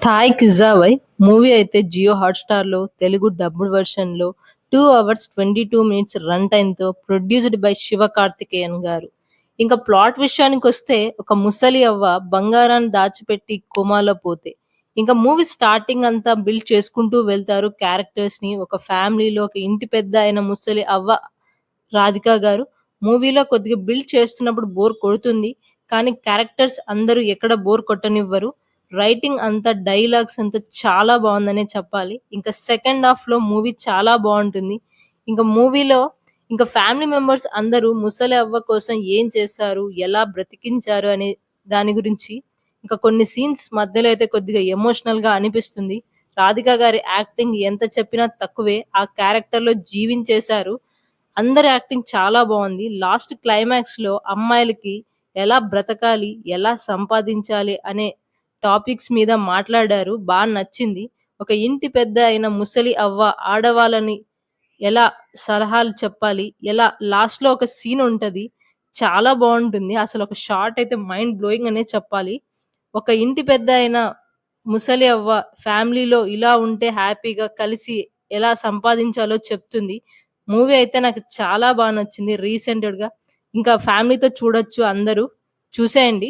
Thai Kizhavi movie అయితే జియో హాట్‌స్టార్‌లో తెలుగు డబ్డ్ వెర్షన్‌లో 2 అవర్స్ 22 మినిట్స్ రన్ టైమ్‌తో ప్రొడ్యూస్డ్ బై శివ కార్తికేయన్ గారు. ఇంక ప్లాట్ విషయానికొస్తే ఒక ముసలి అవ్వ బంగారాన్ని దాచిపెట్టి కోమాలో పోతే, ఇంక మూవీ స్టార్టింగ్ అంతా బిల్డ్ చేసుకుంటూ వెళ్తారు క్యారెక్టర్స్‌ని. ఒక ఫ్యామిలీలో ఒక ఇంటి పెద్ద అయిన ముసలి అవ్వ రాధిక గారు. మూవీలో కొద్దిగా బిల్డ్ చేస్తున్నప్పుడు బోర్ కొడుతుంది. కానీ క్యారెక్టర్స్ అందరూ ఎక్కడ బోర్ కొట్టనివ్వరు. రైటింగ్ అంతా, డైలాగ్స్ అంతా చాలా బావుందనే చెప్పాలి. ఇంకా సెకండ్ హాఫ్‌లో మూవీ చాలా బావుంటుంది. ఇంక మూవీలో ఇంక ఫ్యామిలీ మెంబర్స్ అందరూ ముసలి అవ్వ కోసం ఏం చేశారు? ఎలా బ్రతికించారు? అనే దాని గురించి ఇంకా కొన్ని సీన్స్ మధ్యలో అయితే కొద్దిగా ఎమోషనల్‌గా అనిపిస్తుంది. రాధిక గారి యాక్టింగ్ ఎంత చెప్పినా తక్కువే. ఆ క్యారెక్టర్‌లో జీవించేశారు. అందరి యాక్టింగ్ చాలా బావుంది. లాస్ట్ క్లైమాక్స్‌లో అమ్మాయిలకి ఎలా బ్రతకాలి? ఎలా సంపాదించాలి? అనే టాపిక్స్ మీద మాట్లాడారు. నచ్చింది. ఒక ఇంటి పెద్ద అయిన ముసలి అవ్వ ఆడవాళ్ళని ఎలా సలహాలు చెప్పాలి? ఎలా లాస్ట్‌లో ఒక సీన్ ఉంటది. చాలా బావుంటుంది. అసలొక షాట్ అయితే మైండ్ బ్లోయింగ్ అనే చెప్పాలి. ఒక ఇంటి పెద్ద అయిన ముసలి అవ్వ ఫ్యామిలీలో ఇలా ఉంటే హ్యాపీగా కలిసి ఎలా సంపాదించాలో చెప్తుంది. మూవీ అయితే నాకు చాలా నచ్చింది రీసెంటెడ్‌గా. ఇంకా ఫ్యామిలీతో చూడొచ్చు అందరూ. చూసేయండి.